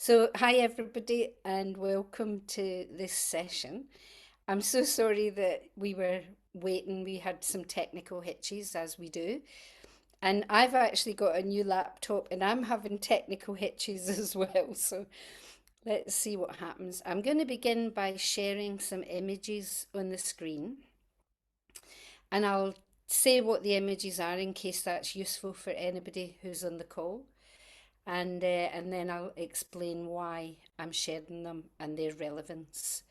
So, hi everybody, and welcome to this session. I'm so sorry that we were waiting. We had some technical hitches, as we do. And I've actually got a new laptop and I'm having technical hitches as well. So, let's see what happens. I'm going to begin by sharing some images on the screen, and I'll say what the images are in case that's useful for anybody who's on the call. And then I'll explain why I'm sharing them and their relevance.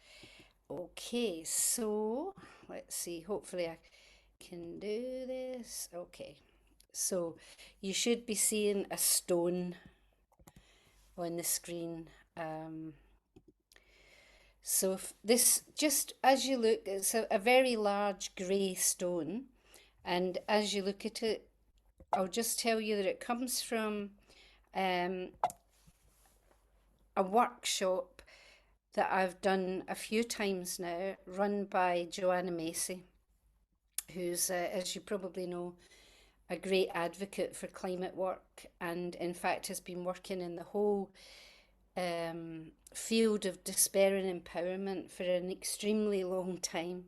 Okay, so let's see. Hopefully, I can do this. Okay, so you should be seeing a stone on the screen. Um, this, just as you look, it's a very large grey stone, and as you look at it, I'll just tell you that it comes from um, a workshop that I've done a few times now, run by Joanna Macy, who's, as you probably know, a great advocate for climate work and, in fact, has been working in the whole field of despair and empowerment for an extremely long time.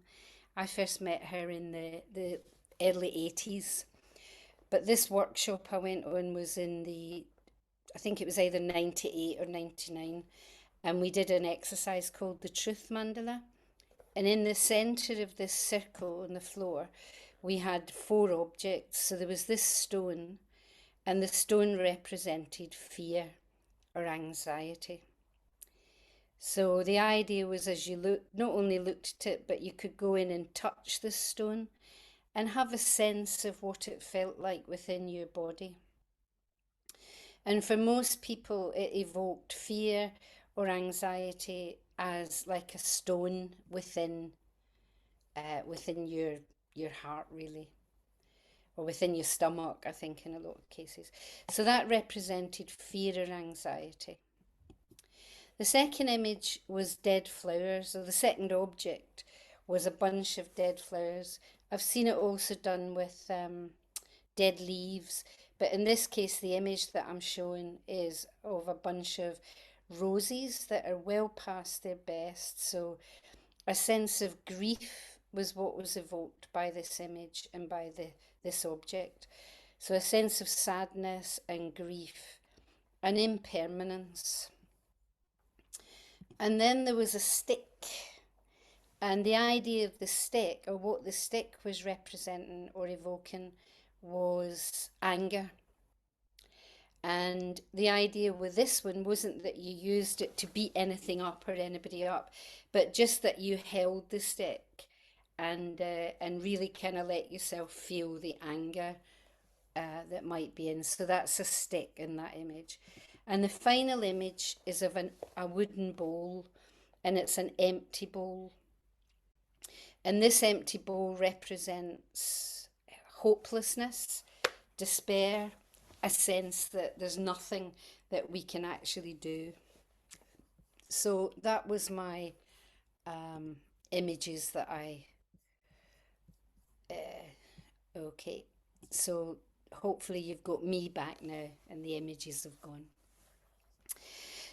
I first met her in the early 80s, but this workshop I went on was in I think it was either 98 or 99, and we did an exercise called the Truth Mandala. And in the centre of this circle on the floor, we had four objects. So there was this stone, and the stone represented fear or anxiety. So the idea was, as you look, not only looked at it, but you could go in and touch the stone and have a sense of what it felt like within your body. And for most people, it evoked fear or anxiety as like a stone within your heart, really, or within your stomach, I think, in a lot of cases. So that represented fear or anxiety. The second image was dead flowers, or the second object was a bunch of dead flowers. I've seen it also done with dead leaves, but in this case, the image that I'm showing is of a bunch of roses that are well past their best. So a sense of grief was what was evoked by this image and by this object. So a sense of sadness and grief and impermanence. And then there was a stick. And the idea of the stick, or what the stick was representing or evoking, was anger. And the idea with this one wasn't that you used it to beat anything up or anybody up, but just that you held the stick and really kind of let yourself feel the anger that might be in. So that's a stick in that image. And the final image is of a wooden bowl, and it's an empty bowl. And this empty bowl represents hopelessness, despair, a sense that there's nothing that we can actually do. So that was my images that okay. So hopefully you've got me back now and the images have gone.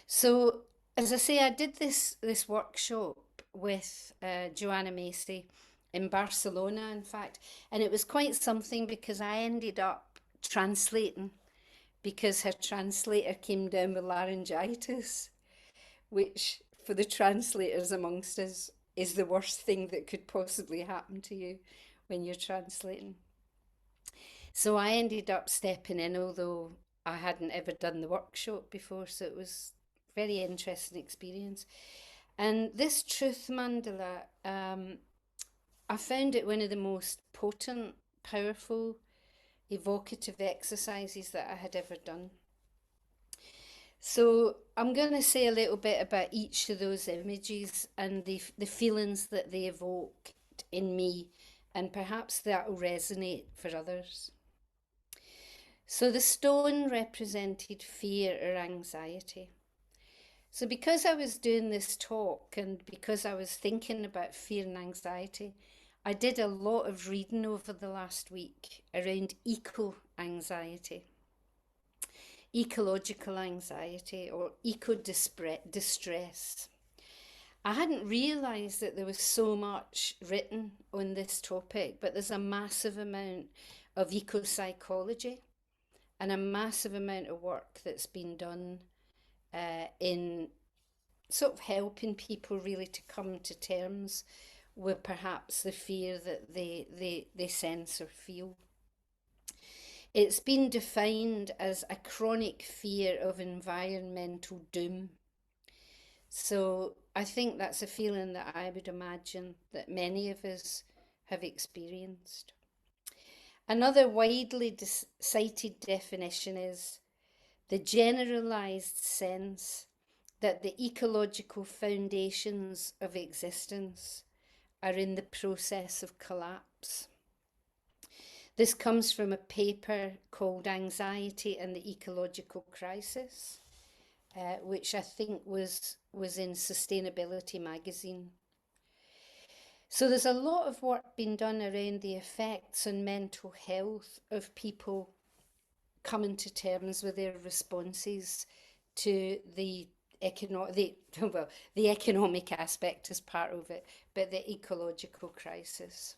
So as I say, I did this workshop with Joanna Macy in Barcelona, in fact, and it was quite something because I ended up translating because her translator came down with laryngitis, which for the translators amongst us is the worst thing that could possibly happen to you when you're translating. So I ended up stepping in, although I hadn't ever done the workshop before, so it was a very interesting experience. And this truth mandala, I found it one of the most potent, powerful, evocative exercises that I had ever done. So I'm going to say a little bit about each of those images and the feelings that they evoked in me, and perhaps that will resonate for others. So the stone represented fear or anxiety. So because I was doing this talk and because I was thinking about fear and anxiety, I did a lot of reading over the last week around eco anxiety. ecological anxiety or distress. I hadn't realised that there was so much written on this topic, but there's a massive amount of eco psychology and a massive amount of work that's been done in sort of helping people really to come to terms with perhaps the fear that they sense or feel. It's been defined as a chronic fear of environmental doom. So I think that's a feeling that I would imagine that many of us have experienced. Another widely cited definition is the generalized sense that the ecological foundations of existence are in the process of collapse. This comes from a paper called Anxiety and the Ecological Crisis, which I think was in Sustainability magazine. So there's a lot of work being done around the effects on mental health of people coming to terms with their responses to the economic aspect as part of it, but the ecological crisis.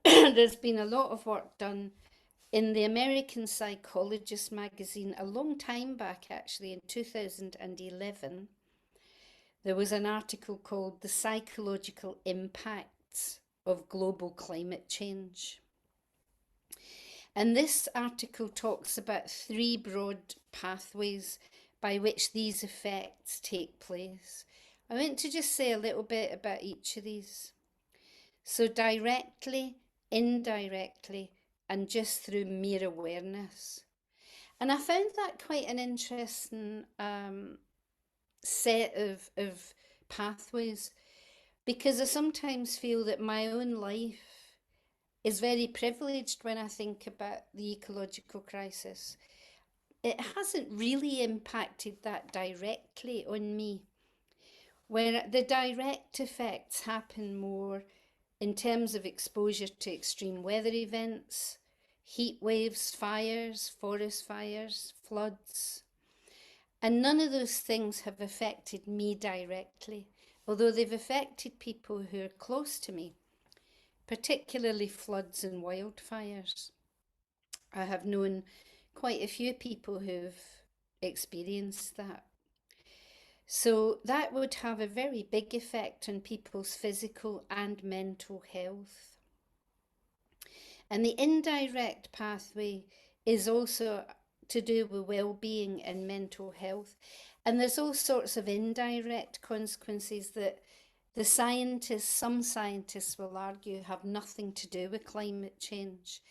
There's been a lot of work done in the American Psychologist magazine a long time back, actually, in 2011. There was an article called The Psychological Impacts of Global Climate Change. And this article talks about three broad pathways by which these effects take place. I want to just say a little bit about each of these. So directly, indirectly, and just through mere awareness. And I found that quite an interesting set of pathways, because I sometimes feel that my own life is very privileged when I think about the ecological crisis. It hasn't really impacted that directly on me, where the direct effects happen more in terms of exposure to extreme weather events, heat waves, fires, forest fires, floods. And none of those things have affected me directly, although they've affected people who are close to me, particularly floods and wildfires. I have known quite a few people who've experienced that. So that would have a very big effect on people's physical and mental health. And the indirect pathway is also to do with well-being and mental health. And there's all sorts of indirect consequences that some scientists will argue, have nothing to do with climate change.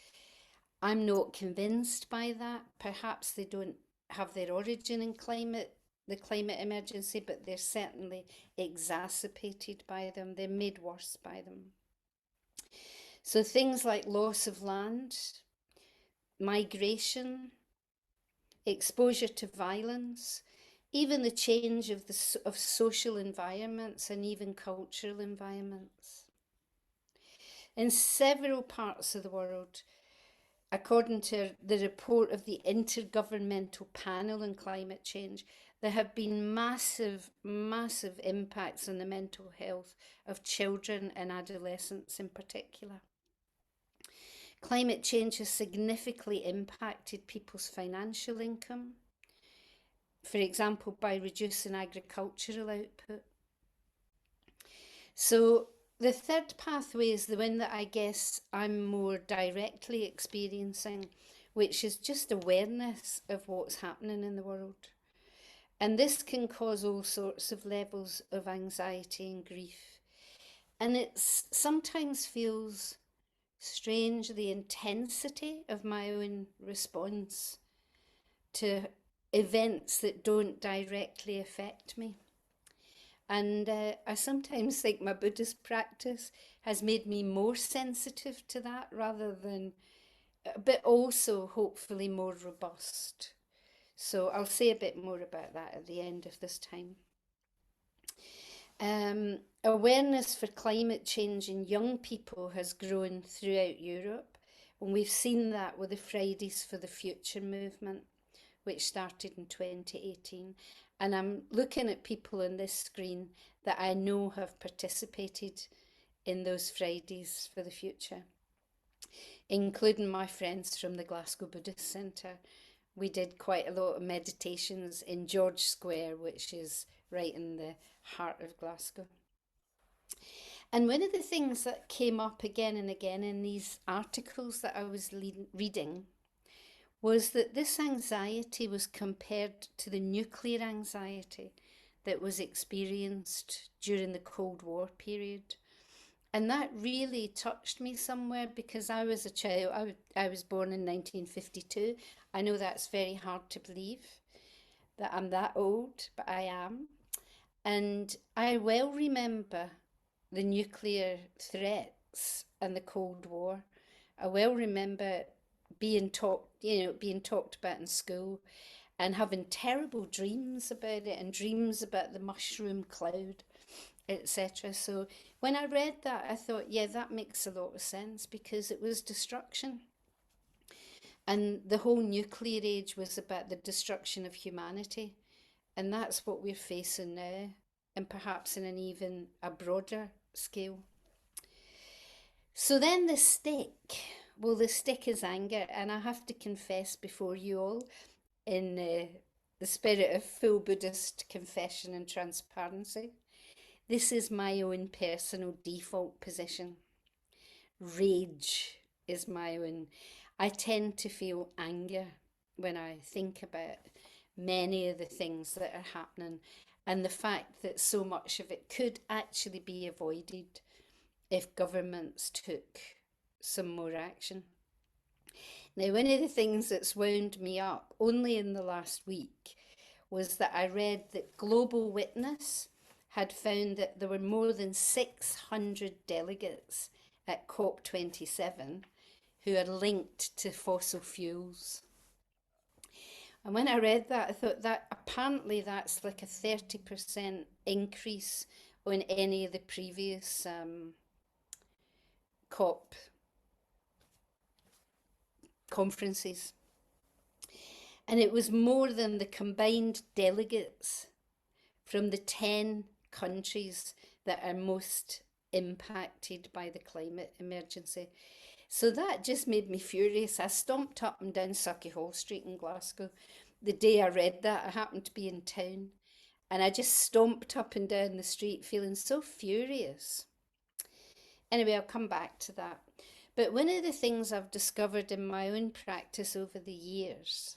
I'm not convinced by that. Perhaps they don't have their origin in the climate emergency, but they're certainly exacerbated by them. They're made worse by them. So things like loss of land, migration, exposure to violence, even the change of social environments and even cultural environments. In several parts of the world, according to the report of the Intergovernmental Panel on Climate Change, there have been massive, massive impacts on the mental health of children and adolescents in particular. Climate change has significantly impacted people's financial income, for example, by reducing agricultural output. So the third pathway is the one that I guess I'm more directly experiencing, which is just awareness of what's happening in the world. And this can cause all sorts of levels of anxiety and grief. And it sometimes feels strange, the intensity of my own response to events that don't directly affect me. And I sometimes think my Buddhist practice has made me more sensitive to that rather than, but also hopefully more robust. So I'll say a bit more about that at the end of this time. Awareness for climate change in young people has grown throughout Europe, And we've seen that with the Fridays for the Future movement, which started in 2018. And I'm looking at people on this screen that I know have participated in those Fridays for the Future, including my friends from the Glasgow Buddhist Centre. We did quite a lot of meditations in George Square, which is right in the heart of Glasgow. And one of the things that came up again and again in these articles that I was reading was that this anxiety was compared to the nuclear anxiety that was experienced during the Cold War period. And that really touched me somewhere because I was a child. I was born in 1952. I know that's very hard to believe that I'm that old, but I am. And I well remember the nuclear threats and the Cold War. I well remember being talked about in school and having terrible dreams about it and dreams about the mushroom cloud, etc. So when I read that, I thought, yeah, that makes a lot of sense because it was destruction. And the whole nuclear age was about the destruction of humanity. And that's what we're facing now, and perhaps in an even a broader scale. So then the stick. Well, the stick is anger, and I have to confess before you all, in the spirit of full Buddhist confession and transparency, this is my own personal default position. Rage is my own. I tend to feel anger when I think about many of the things that are happening and the fact that so much of it could actually be avoided if governments took some more action. Now, one of the things that's wound me up only in the last week was that I read that Global Witness had found that there were more than 600 delegates at COP27 who are linked to fossil fuels. And when I read that, I thought that apparently that's like a 30% increase on any of the previous COP conferences. And it was more than the combined delegates from the 10 countries that are most impacted by the climate emergency. So that just made me furious. I stomped up and down Sauchiehall Street in Glasgow. The day I read that, I happened to be in town, and I just stomped up and down the street feeling so furious. Anyway, I'll come back to that. But one of the things I've discovered in my own practice over the years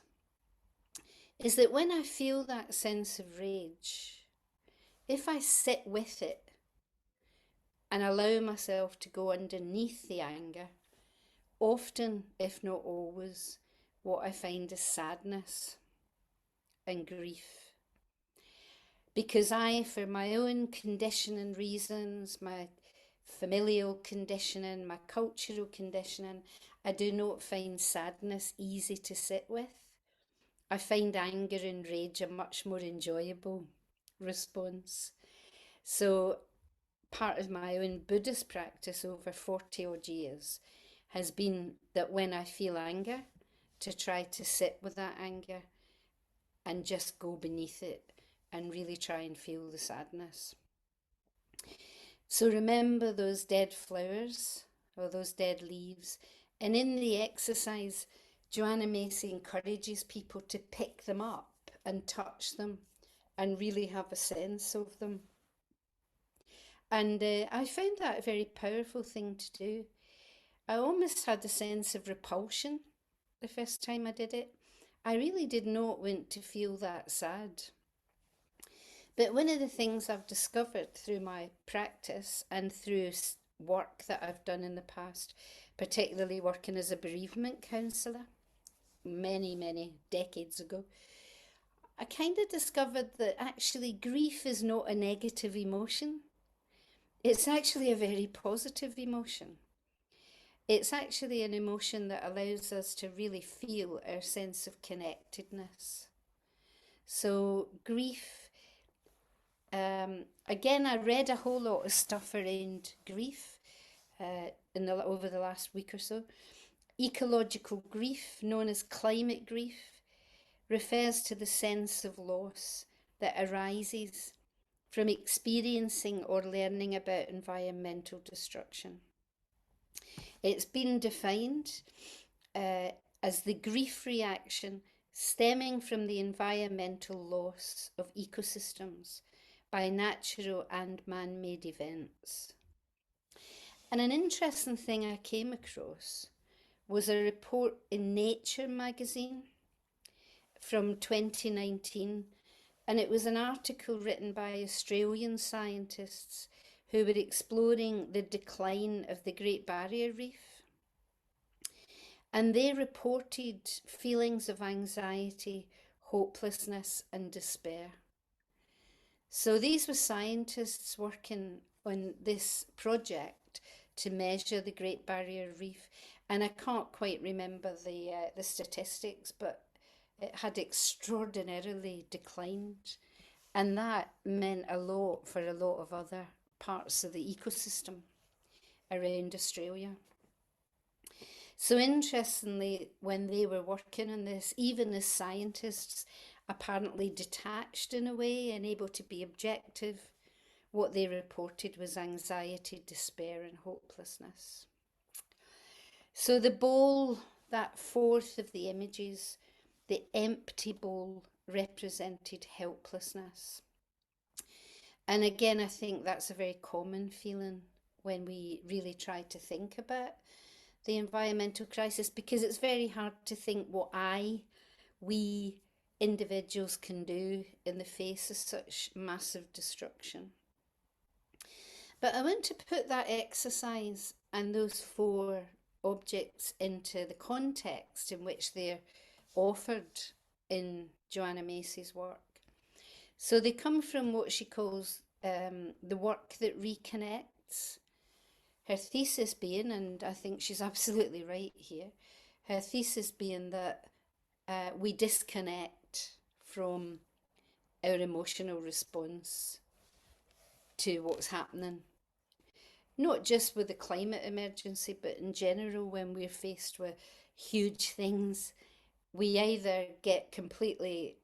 is that when I feel that sense of rage, if I sit with it and allow myself to go underneath the anger, often, if not always, what I find is sadness and grief. Because I, for my own conditioning reasons, my familial conditioning, my cultural conditioning, I do not find sadness easy to sit with. I find anger and rage a much more enjoyable response. So part of my own Buddhist practice over 40 odd years has been that when I feel anger, to try to sit with that anger and just go beneath it and really try and feel the sadness. So remember those dead flowers or those dead leaves. And in the exercise, Joanna Macy encourages people to pick them up and touch them and really have a sense of them. And I found that a very powerful thing to do. I almost had a sense of repulsion the first time I did it. I really did not want to feel that sad. But one of the things I've discovered through my practice and through work that I've done in the past, particularly working as a bereavement counsellor many, many decades ago, I kind of discovered that actually grief is not a negative emotion. It's actually a very positive emotion. It's actually an emotion that allows us to really feel our sense of connectedness. So grief, again, I read a whole lot of stuff around grief over the last week or so. Ecological grief, known as climate grief, refers to the sense of loss that arises from experiencing or learning about environmental destruction. It's been defined as the grief reaction stemming from the environmental loss of ecosystems by natural and man-made events. And an interesting thing I came across was a report in Nature magazine from 2019, and it was an article written by Australian scientists who were exploring the decline of the Great Barrier Reef. And they reported feelings of anxiety, hopelessness, and despair. So these were scientists working on this project to measure the Great Barrier Reef. And I can't quite remember the statistics, but it had extraordinarily declined. And that meant a lot for a lot of other parts of the ecosystem around Australia. So interestingly, when they were working on this, even as scientists, apparently detached in a way and able to be objective, what they reported was anxiety, despair, and hopelessness. So the bowl, that fourth of the images, the empty bowl, represented helplessness. And again, I think that's a very common feeling when we really try to think about the environmental crisis, because it's very hard to think what we individuals can do in the face of such massive destruction. But I want to put that exercise and those four objects into the context in which they're offered in Joanna Macy's work. So they come from what she calls the work that reconnects. Her thesis being, and I think she's absolutely right here, her thesis being that we disconnect from our emotional response to what's happening. Not just with the climate emergency, but in general, when we're faced with huge things, we either get completely,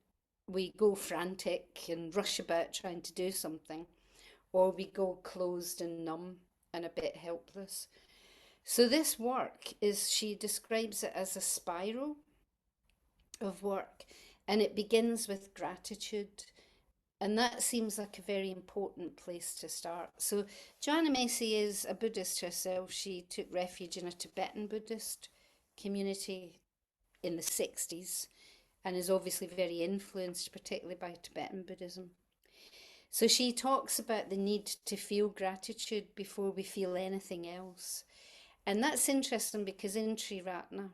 we go frantic and rush about trying to do something, or we go closed and numb and a bit helpless. So this work is, she describes it as a spiral of work, and it begins with gratitude. And that seems like a very important place to start. So Joanna Macy is a Buddhist herself. She took refuge in a Tibetan Buddhist community in the 60s and is obviously very influenced, particularly by Tibetan Buddhism. So she talks about the need to feel gratitude before we feel anything else. And that's interesting because in Triratna,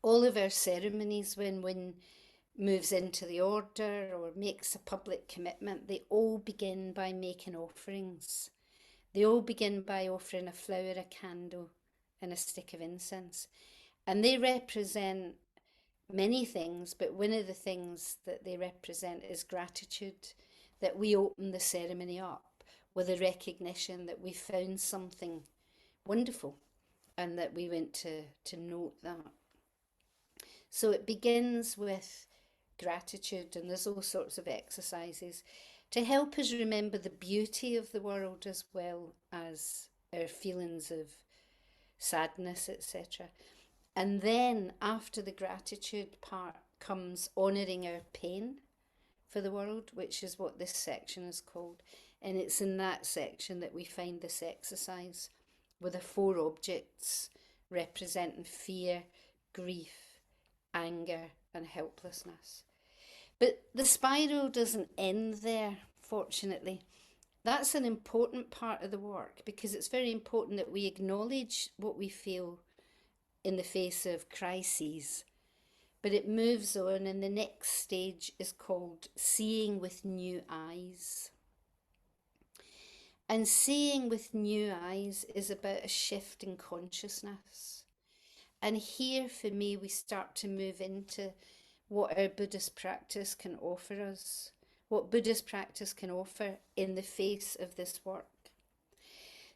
all of our ceremonies, when one moves into the order or makes a public commitment, they all begin by making offerings. They all begin by offering a flower, a candle, and a stick of incense. And they represent many things, but one of the things that they represent is gratitude, that we open the ceremony up with a recognition that we found something wonderful and that we want to note that. So it begins with gratitude, and there's all sorts of exercises to help us remember the beauty of the world as well as our feelings of sadness, etc. And then after the gratitude part comes honouring our pain for the world, which is what this section is called. And it's in that section that we find this exercise with the four objects representing fear, grief, anger, and helplessness. But the spiral doesn't end there, fortunately. That's an important part of the work because it's very important that we acknowledge what we feel in the face of crises. But it moves on, and the next stage is called seeing with new eyes. And seeing with new eyes is about a shift in consciousness. And here, for me, we start to move into what our Buddhist practice can offer us, what Buddhist practice can offer in the face of this work.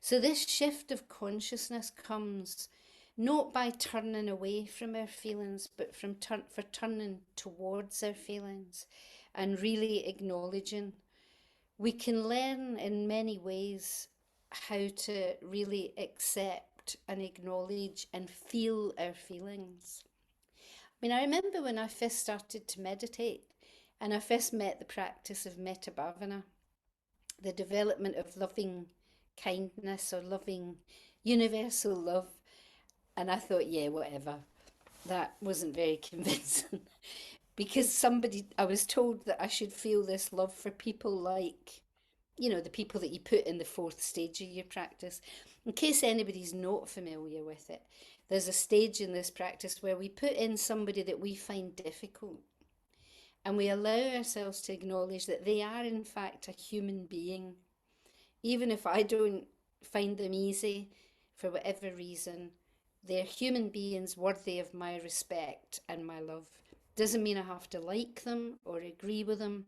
So this shift of consciousness comes not by turning away from our feelings, but for turning towards our feelings and really acknowledging. We can learn in many ways how to really accept and acknowledge and feel our feelings. I mean, I remember when I first started to meditate and I first met the practice of Metta Bhavana, the development of loving kindness or loving universal love. And I thought, yeah, whatever. That wasn't very convincing because I was told that I should feel this love for people like, the people that you put in the fourth stage of your practice. In case anybody's not familiar with it, there's a stage in this practice where we put in somebody that we find difficult and we allow ourselves to acknowledge that they are, in fact, a human being. Even if I don't find them easy for whatever reason, they're human beings worthy of my respect and my love. Doesn't mean I have to like them or agree with them,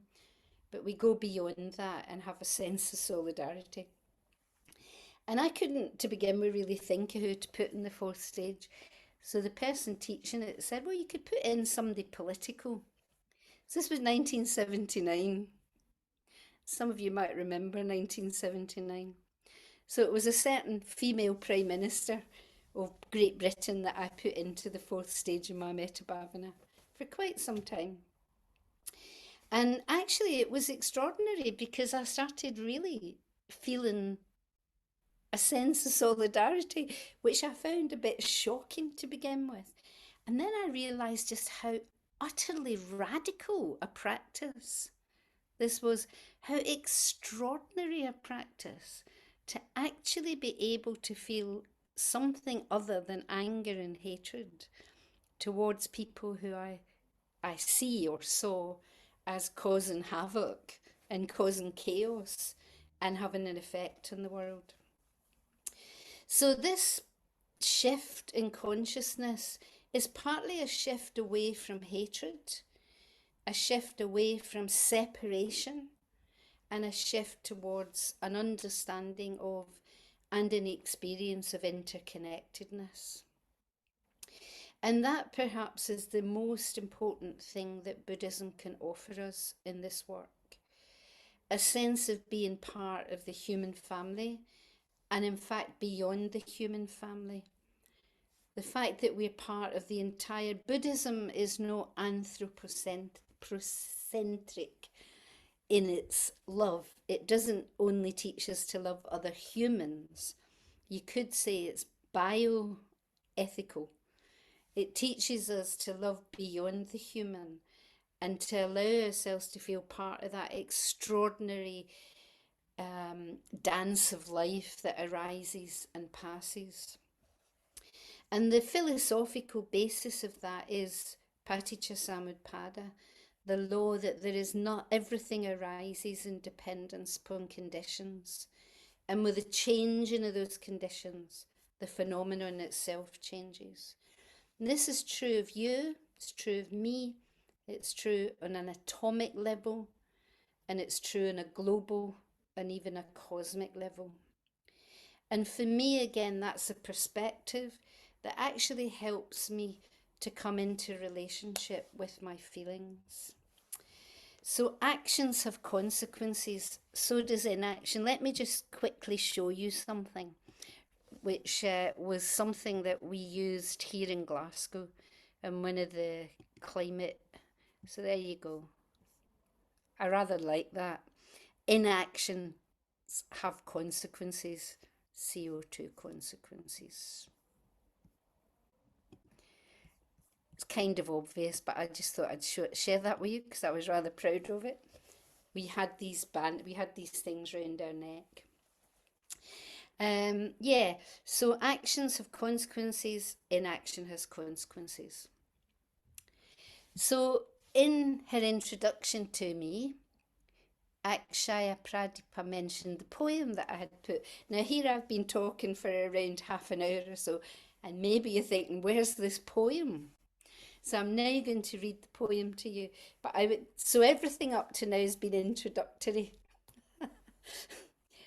but we go beyond that and have a sense of solidarity. And I couldn't, to begin with, really think of who to put in the fourth stage. So the person teaching it said, well, you could put in somebody political. So this was 1979. Some of you might remember 1979. So it was a certain female Prime Minister of Great Britain that I put into the fourth stage of my Metta Bhavana for quite some time. And actually, it was extraordinary because I started really feeling a sense of solidarity, which I found a bit shocking to begin with. And then I realised just how utterly radical a practice this was, how extraordinary a practice to actually be able to feel something other than anger and hatred towards people who I see or saw as causing havoc and causing chaos and having an effect on the world. So, this shift in consciousness is partly a shift away from hatred, a shift away from separation, and a shift towards an understanding of and an experience of interconnectedness. And that perhaps is the most important thing that Buddhism can offer us in this work. A sense of being part of the human family, and in fact beyond the human family. The fact that we're part of the entire Buddhism is not anthropocentric in its love. It doesn't only teach us to love other humans. You could say it's bioethical. It teaches us to love beyond the human and to allow ourselves to feel part of that extraordinary dance of life that arises and passes. And the philosophical basis of that is Paticcasamuppada, the law that there is not everything arises in dependence upon conditions. And with the changing of those conditions, the phenomenon itself changes. And this is true of you, it's true of me, it's true on an atomic level, and it's true on a global and even a cosmic level. And for me, again, that's a perspective that actually helps me to come into relationship with my feelings. So actions have consequences, so does inaction. Let me just quickly show you something, which was something that we used here in Glasgow in one of the climate. So there you go. I rather like that. Inaction have consequences, CO2 consequences. It's kind of obvious, but I just thought I'd share that with you because I was rather proud of it. We had these things around our neck. Yeah, so actions have consequences, inaction has consequences. So in her introduction to me, Akshaya Pradipa mentioned the poem that I had put. Now here I've been talking for around half an hour or so, and maybe you're thinking, where's this poem? So I'm now going to read the poem to you. But so everything up to now has been introductory.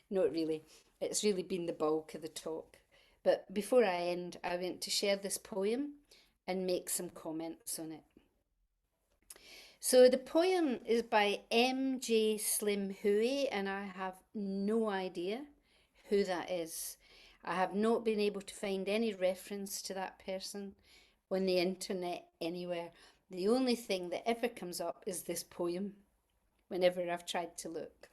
Not really. It's really been the bulk of the talk. But before I end, I want to share this poem and make some comments on it. So the poem is by M.J. Slim Huey, and I have no idea who that is. I have not been able to find any reference to that person on the internet anywhere. The only thing that ever comes up is this poem whenever I've tried to look.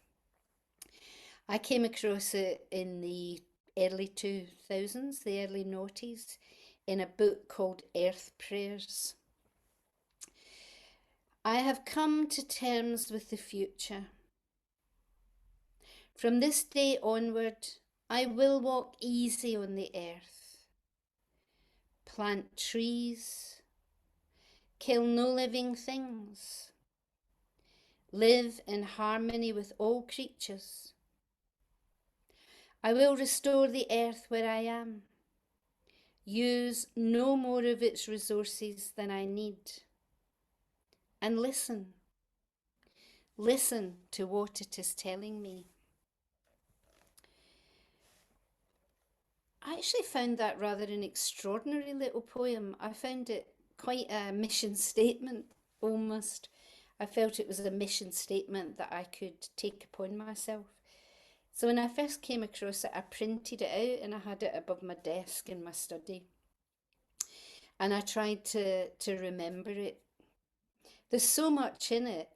I came across it in the early 2000s, the early noughties, in a book called Earth Prayers. I have come to terms with the future. From this day onward, I will walk easy on the earth, plant trees, kill no living things, live in harmony with all creatures. I will restore the earth where I am, use no more of its resources than I need, and listen to what it is telling me. I actually found that rather an extraordinary little poem. I found it quite a mission statement, almost. I felt it was a mission statement that I could take upon myself. So when I first came across it, I printed it out and I had it above my desk in my study. And I tried to remember it. There's so much in it.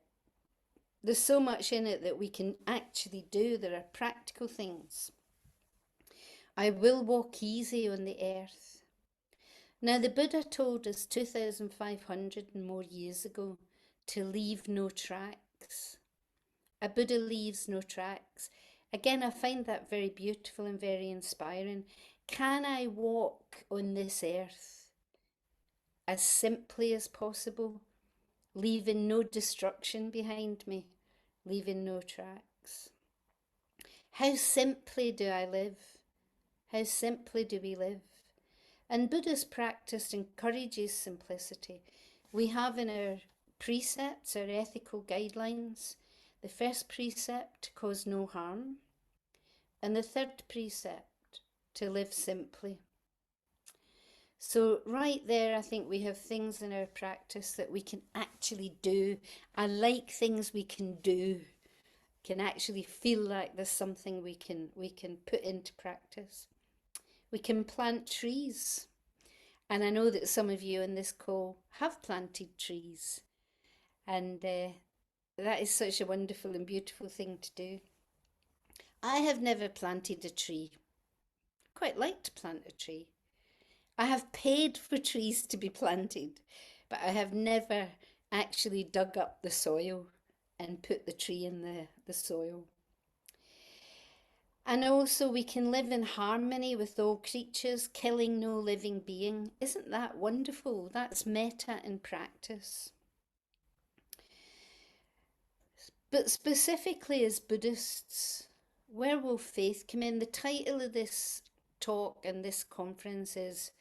There's so much in it that we can actually do. There are practical things. I will walk easy on the earth. Now, the Buddha told us 2,500 and more years ago to leave no tracks. A Buddha leaves no tracks. Again, I find that very beautiful and very inspiring. Can I walk on this earth as simply as possible, leaving no destruction behind me, leaving no tracks? How simply do I live? How simply do we live? And Buddhist practice encourages simplicity. We have in our precepts, our ethical guidelines, the first precept, cause no harm, and the third precept, to live simply. So right there, I think we have things in our practice that we can actually do. I like things we can do, can actually feel like there's something we can put into practice. We can plant trees. And I know that some of you in this call have planted trees. And that is such a wonderful and beautiful thing to do. I have never planted a tree. I quite like to plant a tree. I have paid for trees to be planted, but I have never actually dug up the soil and put the tree in the soil. And also we can live in harmony with all creatures, killing no living being. Isn't that wonderful? That's metta in practice. But specifically as Buddhists, where will faith come in? The title of this talk and this conference is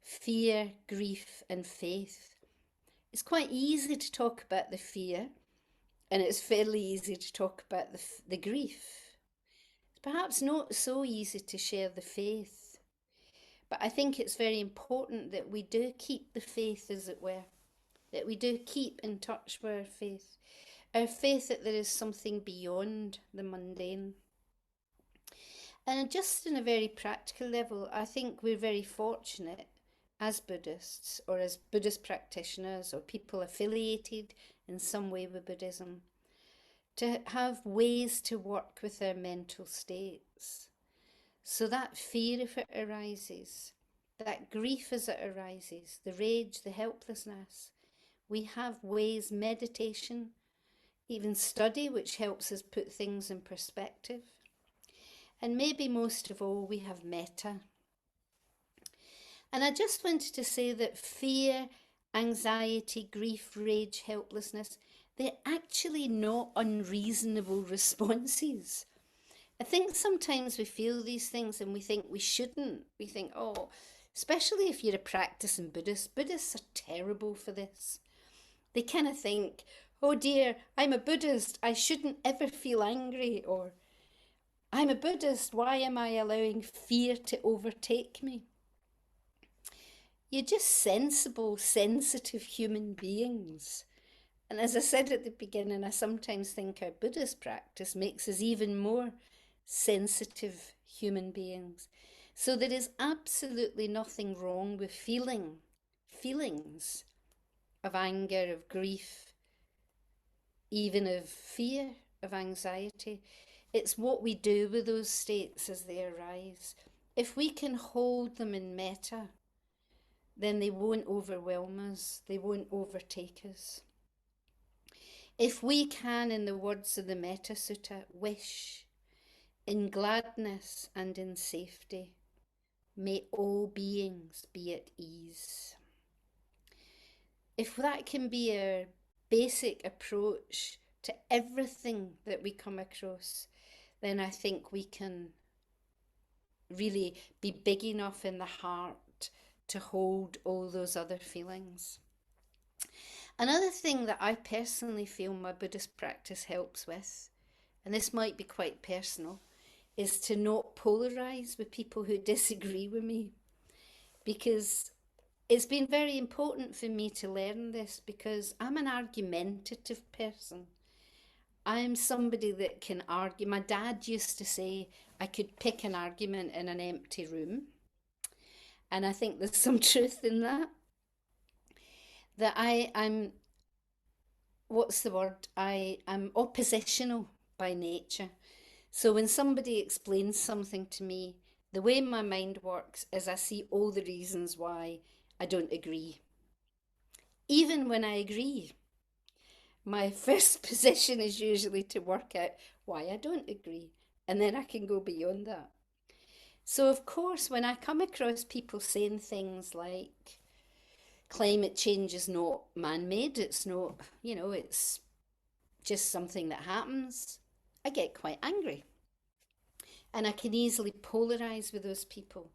Fear, Grief and Faith. It's quite easy to talk about the fear, and it's fairly easy to talk about the grief. It's perhaps not so easy to share the faith, but I think it's very important that we do keep the faith, as it were, that we do keep in touch with our faith that there is something beyond the mundane. And just on a very practical level, I think we're very fortunate as Buddhists or as Buddhist practitioners or people affiliated in some way with Buddhism to have ways to work with our mental states. So that fear, if it arises, that grief as it arises, the rage, the helplessness, we have ways, meditation, even study, which helps us put things in perspective. And maybe most of all, we have metta. And I just wanted to say that fear, anxiety, grief, rage, helplessness, they're actually not unreasonable responses. I think sometimes we feel these things and we think we shouldn't. We think, oh, especially if you're a practicing Buddhist, Buddhists are terrible for this. They kind of think, oh dear, I'm a Buddhist, I shouldn't ever feel angry, or I'm a Buddhist. Why am I allowing fear to overtake me? You're just sensible, sensitive human beings. And as I said at the beginning, I sometimes think our Buddhist practice makes us even more sensitive human beings. So there is absolutely nothing wrong with feelings of anger, of grief, even of fear, of anxiety. It's what we do with those states as they arise. If we can hold them in metta, then they won't overwhelm us, they won't overtake us. If we can, in the words of the Metta Sutta, wish in gladness and in safety, may all beings be at ease. If that can be our basic approach to everything that we come across, then I think we can really be big enough in the heart to hold all those other feelings. Another thing that I personally feel my Buddhist practice helps with, and this might be quite personal, is to not polarize with people who disagree with me. Because it's been very important for me to learn this because I'm an argumentative person. I'm somebody that can argue. My dad used to say I could pick an argument in an empty room. And I think there's some truth in that. That I'm, what's the word? I'm oppositional by nature. So when somebody explains something to me, the way my mind works is I see all the reasons why I don't agree. Even when I agree, my first position is usually to work out why I don't agree, and then I can go beyond that. So, of course, when I come across people saying things like climate change is not man made, it's not, it's just something that happens, I get quite angry. And I can easily polarize with those people.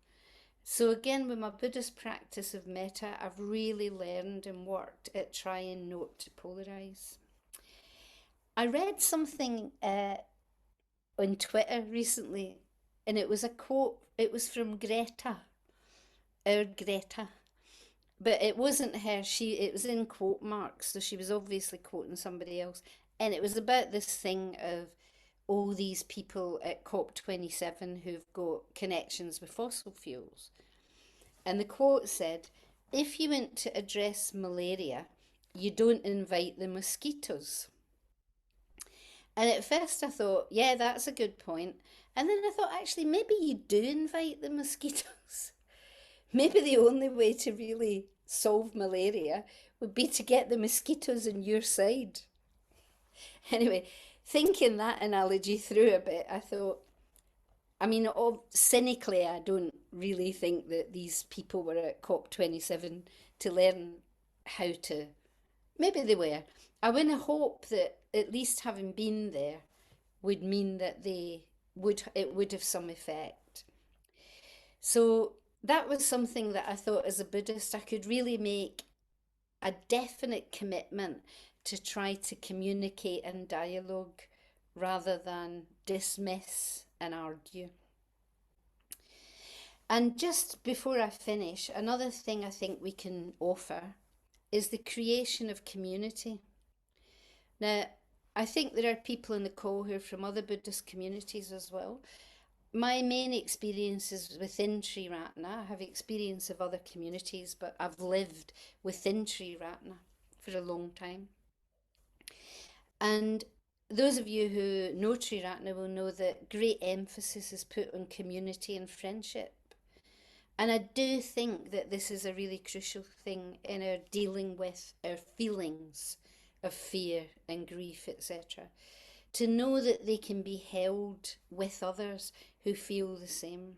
So, again, with my Buddhist practice of metta, I've really learned and worked at trying not to polarize. I read something on Twitter recently, and it was a quote. It was from Greta, our Greta, but it wasn't her. It was in quote marks, so she was obviously quoting somebody else. And it was about this thing of all these people at COP27 who've got connections with fossil fuels. And the quote said, if you want to address malaria, you don't invite the mosquitoes. And at first I thought, yeah, that's a good point. And then I thought, actually, maybe you do invite the mosquitoes. Maybe the only way to really solve malaria would be to get the mosquitoes on your side. Anyway, thinking that analogy through a bit, I thought, I mean, cynically, I don't really think that these people were at COP27 to learn how to. Maybe they were. I want to hope that at least having been there would mean that it would have some effect. So that was something that I thought as a Buddhist I could really make a definite commitment to try to communicate and dialogue rather than dismiss and argue. And just before I finish, another thing I think we can offer is the creation of community. Now, I think there are people in the call who are from other Buddhist communities as well. My main experience is within Triratna. I have experience of other communities, but I've lived within Triratna for a long time. And those of you who know Triratna will know that great emphasis is put on community and friendship. And I do think that this is a really crucial thing in our dealing with our feelings of fear and grief, etc. To know that they can be held with others who feel the same.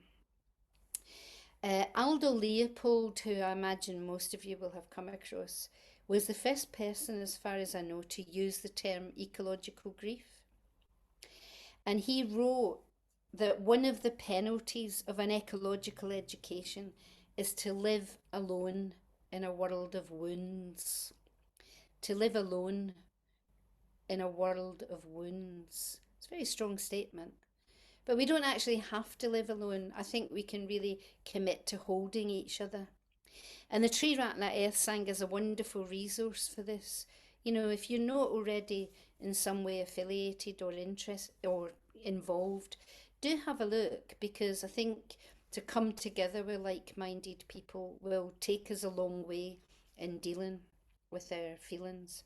Aldo Leopold, who I imagine most of you will have come across, was the first person, as far as I know, to use the term ecological grief. And he wrote that one of the penalties of an ecological education is to live alone in a world of wounds. To live alone in a world of wounds. It's a very strong statement. But we don't actually have to live alone. I think we can really commit to holding each other. And the Tree Rattle Earth Sang is a wonderful resource for this. You know, if you're not already in some way affiliated or interest or involved, do have a look, because I think to come together with like-minded people will take us a long way in dealing with our feelings.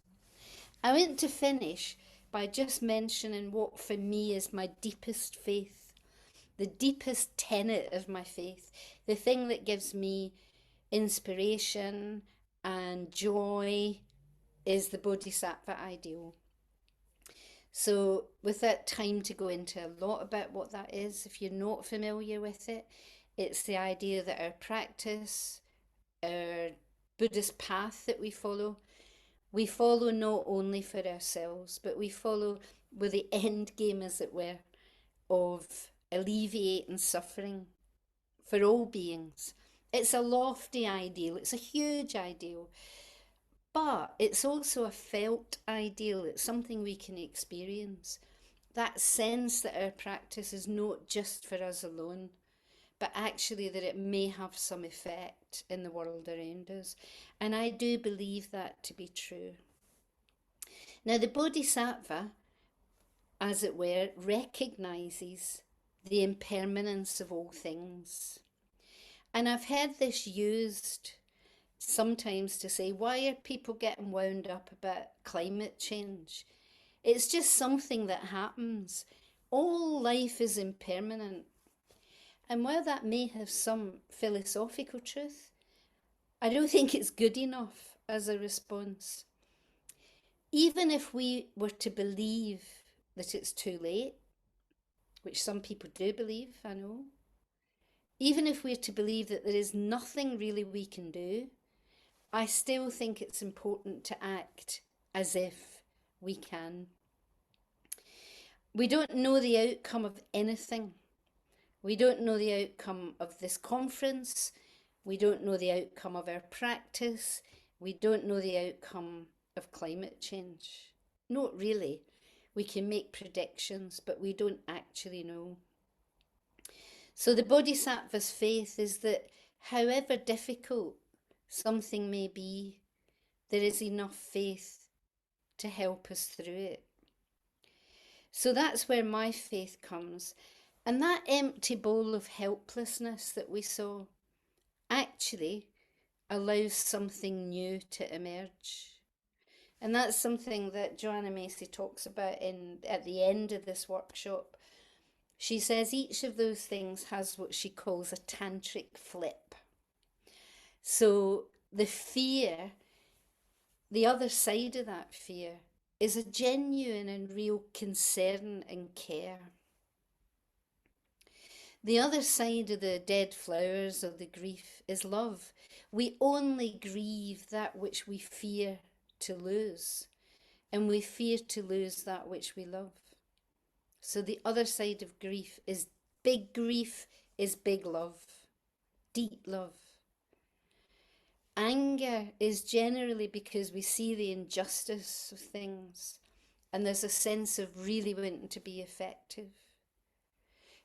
I want to finish by just mentioning what for me is my deepest faith, the deepest tenet of my faith, the thing that gives me inspiration and joy is the Bodhisattva ideal. So, without time to go into a lot about what that is, if you're not familiar with it, it's the idea that our practice, our Buddhist path that we follow not only for ourselves, but we follow with the end game, as it were, of alleviating suffering for all beings. It's a lofty ideal, it's a huge ideal, but it's also a felt ideal. It's something we can experience. That sense that our practice is not just for us alone, but actually that it may have some effect in the world around us. And I do believe that to be true. Now, the Bodhisattva, as it were, recognizes the impermanence of all things. And I've heard this used sometimes to say, why are people getting wound up about climate change? It's just something that happens. All life is impermanent. And while that may have some philosophical truth, I don't think it's good enough as a response. Even if we were to believe that it's too late, which some people do believe, I know, even if we're to believe that there is nothing really we can do, I still think it's important to act as if we can. We don't know the outcome of anything. We don't know the outcome of this conference. We don't know the outcome of our practice. We don't know the outcome of climate change. Not really. We can make predictions, but we don't actually know. So the Bodhisattva's faith is that however difficult something may be, there is enough faith to help us through it. So that's where my faith comes. And that empty bowl of helplessness that we saw actually allows something new to emerge. And that's something that Joanna Macy talks about at the end of this workshop. She says each of those things has what she calls a tantric flip. So the fear, the other side of that fear, is a genuine and real concern and care. The other side of the dead flowers of the grief is love. We only grieve that which we fear to lose, and we fear to lose that which we love. So the other side of grief is big love, deep love. Anger is generally because we see the injustice of things, and there's a sense of really wanting to be effective.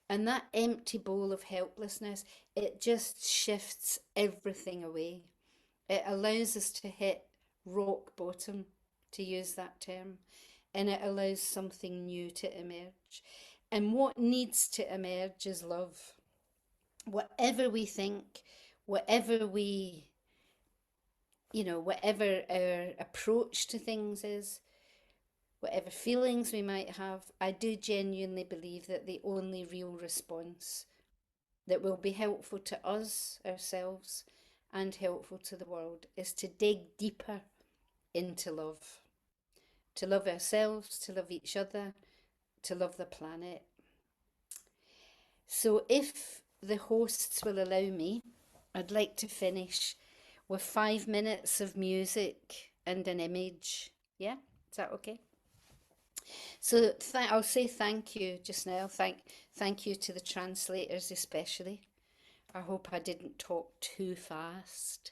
And that empty bowl of helplessness, it just shifts everything away. It allows us to hit rock bottom, to use that term, and it allows something new to emerge. And what needs to emerge is love. Whatever we think, whatever we, whatever our approach to things is, whatever feelings we might have, I do genuinely believe that the only real response that will be helpful to us, ourselves, and helpful to the world is to dig deeper into love. To love ourselves, to love each other, to love the planet. So if the hosts will allow me, I'd like to finish with 5 minutes of music and an image. Yeah, is that okay? So I'll say thank you just now. Thank you to the translators especially. I hope I didn't talk too fast.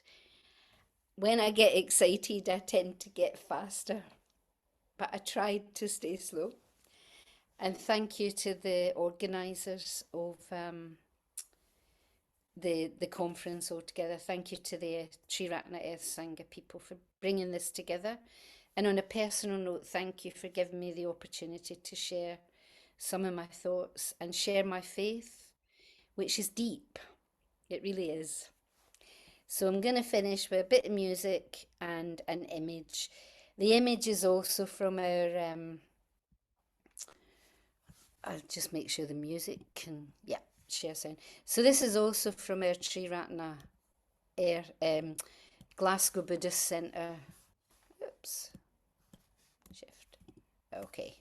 When I get excited, I tend to get faster, but I tried to stay slow. And thank you to the organisers of the conference altogether. Thank you to the Triratna Earth Sangha people for bringing this together. And on a personal note, thank you for giving me the opportunity to share some of my thoughts and share my faith, which is deep. It really is. So I'm going to finish with a bit of music and an image. The image is also from our, I'll just make sure the music can, yeah, share sound. So this is also from our Triratna Air, Glasgow Buddhist Centre. Oops, shift. Okay.